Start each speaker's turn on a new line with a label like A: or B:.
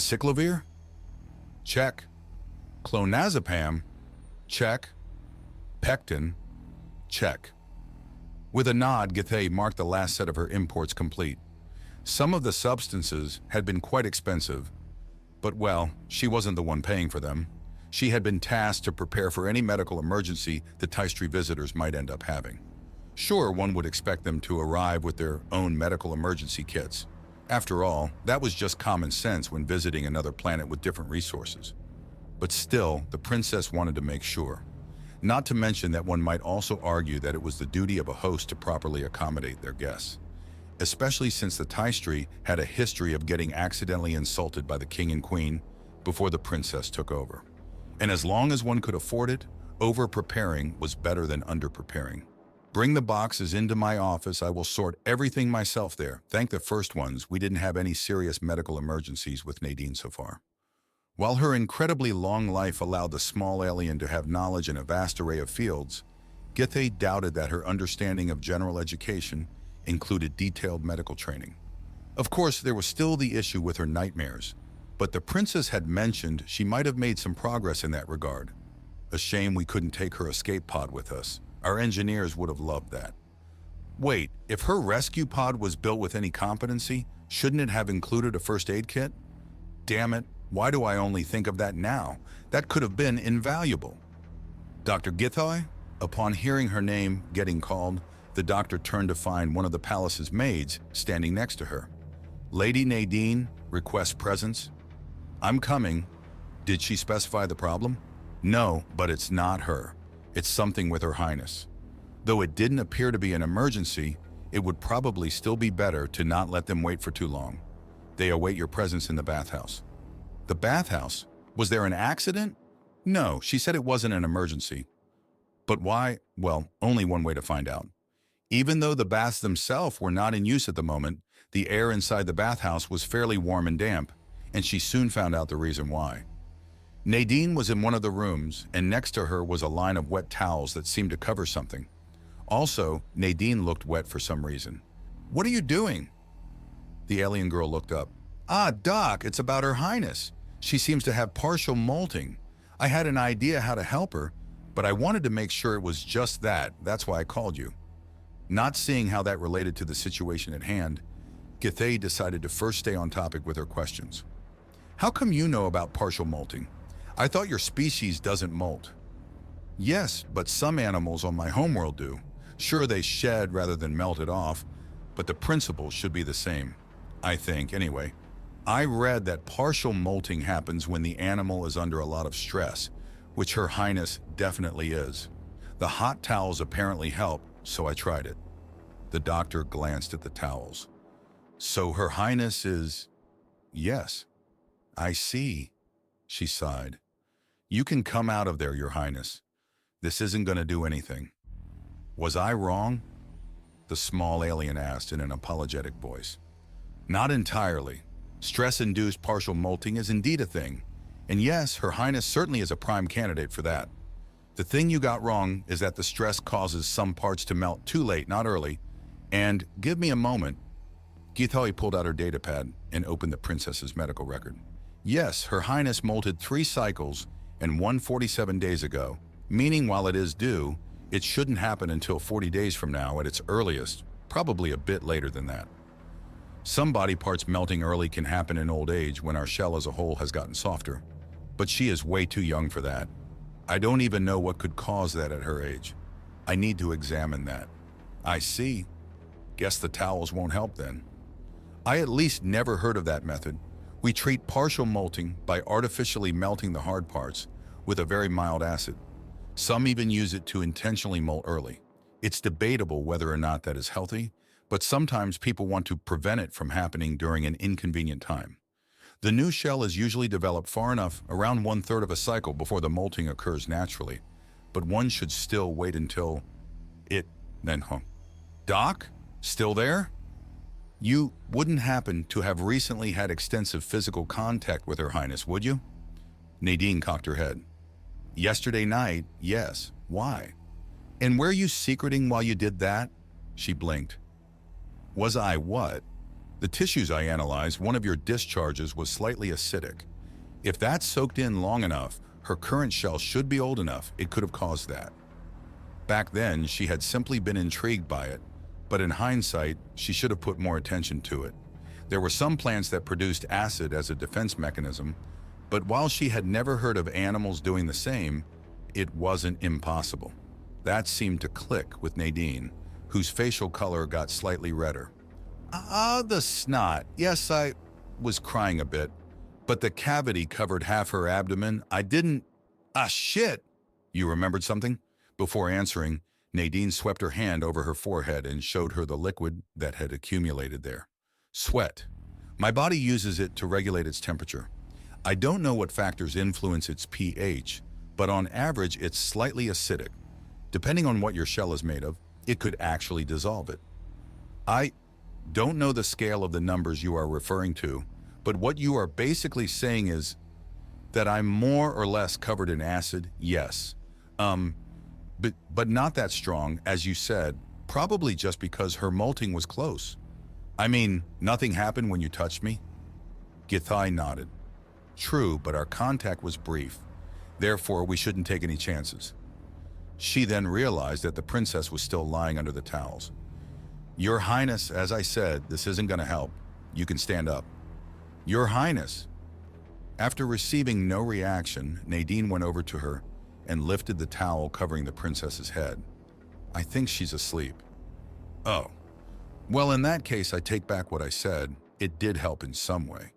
A: Acyclovir? Check. Clonazepam? Check. Pectin? Check. With a nod, Githey marked the last set of her imports complete. Some of the substances had been quite expensive, but well, she wasn't the one paying for them. She had been tasked to prepare for any medical emergency the Taistri visitors might end up having. Sure, one would expect them to arrive with their own medical emergency kits. After all, that was just common sense when visiting another planet with different resources. But still, the princess wanted to make sure. Not to mention that one might also argue that it was the duty of a host to properly accommodate their guests, especially since the Taistri had a history of getting accidentally insulted by the king and queen before the princess took over. And as long as one could afford it, over-preparing was better than under-preparing. Bring the boxes into my office. I will sort everything myself there. Thank the first ones, we didn't have any serious medical emergencies with Nadine so far. While her incredibly long life allowed the small alien to have knowledge in a vast array of fields, Githey doubted that her understanding of general education included detailed medical training. Of course, there was still the issue with her nightmares, but the princess had mentioned she might have made some progress in that regard. A shame we couldn't take her escape pod with us. Our engineers would have loved that. Wait, if her rescue pod was built with any competency, shouldn't it have included a first aid kit? Damn it, why do I only think of that now? That could have been invaluable. Dr. Githey? Upon hearing her name getting called, the doctor turned to find one of the palace's maids standing next to her. Lady Nadine requests presence. I'm coming. Did she specify the problem? No, but it's not her. It's something with Her Highness. Though it didn't appear to be an emergency, it would probably still be better to not let them wait for too long. They await your presence in the bathhouse. The bathhouse? Was there an accident? No, she said it wasn't an emergency. But why? Well, only one way to find out. Even though the baths themselves were not in use at the moment, the air inside the bathhouse was fairly warm and damp, and she soon found out the reason why. Nadine was in one of the rooms, and next to her was a line of wet towels that seemed to cover something. Also, Nadine looked wet for some reason. What are you doing? The alien girl looked up. Ah, Doc, it's about Her Highness. She seems to have partial molting. I had an idea how to help her, but I wanted to make sure it was just that. That's why I called you. Not seeing how that related to the situation at hand, Githey decided to first stay on topic with her questions. How come you know about partial molting? I thought your species doesn't molt. Yes, but some animals on my homeworld do. Sure, they shed rather than melt it off, but the principle should be the same. I think, anyway. I read that partial molting happens when the animal is under a lot of stress, which Her Highness definitely is. The hot towels apparently help, so I tried it. The doctor glanced at the towels. So Her Highness is... Yes. I see, she sighed. You can come out of there, Your Highness. This isn't going to do anything. Was I wrong? The small alien asked in an apologetic voice. Not entirely. Stress-induced partial molting is indeed a thing. And yes, Her Highness certainly is a prime candidate for that. The thing you got wrong is that the stress causes some parts to melt too late, not early. And give me a moment. Githey pulled out her datapad and opened the princess's medical record. Yes, Her Highness molted 3 cycles and 147 days ago, meaning while it is due, it shouldn't happen until 40 days from now at its earliest, probably a bit later than that. Some body parts melting early can happen in old age when our shell as a whole has gotten softer, but she is way too young for that. I don't even know what could cause that at her age. I need to examine that. I see. Guess the towels won't help then. I at least never heard of that method. We treat partial molting by artificially melting the hard parts with a very mild acid. Some even use it to intentionally molt early. It's debatable whether or not that is healthy, but sometimes people want to prevent it from happening during an inconvenient time. The new shell is usually developed far enough, around 1/3 of a cycle, before the molting occurs naturally, but one should still wait until then. Doc? Still there? You wouldn't happen to have recently had extensive physical contact with Her Highness, would you? Nadine cocked her head. Yesterday night, yes. Why? And were you secreting while you did that? She blinked. Was I what? The tissues I analyzed, one of your discharges was slightly acidic. If that soaked in long enough, her current shell should be old enough it could have caused that. Back then, she had simply been intrigued by it, but in hindsight, she should have put more attention to it. There were some plants that produced acid as a defense mechanism, but while she had never heard of animals doing the same, it wasn't impossible. That seemed to click with Nadine, whose facial color got slightly redder. The snot. Yes, I was crying a bit, but the cavity covered half her abdomen. I didn't... Shit! You remembered something? Before answering, Nadine swept her hand over her forehead and showed her the liquid that had accumulated there. Sweat. My body uses it to regulate its temperature. I don't know what factors influence its pH, but on average it's slightly acidic. Depending on what your shell is made of, it could actually dissolve it. I don't know the scale of the numbers you are referring to, but what you are basically saying is that I'm more or less covered in acid, yes. But not that strong, as you said, probably just because her molting was close. I mean, nothing happened when you touched me? Githai nodded. True, but our contact was brief. Therefore, we shouldn't take any chances. She then realized that the princess was still lying under the towels. Your Highness, as I said, this isn't going to help. You can stand up. Your Highness. After receiving no reaction, Nadine went over to her and lifted the towel covering the princess's head. I think she's asleep. Oh. Well, in that case, I take back what I said. It did help in some way.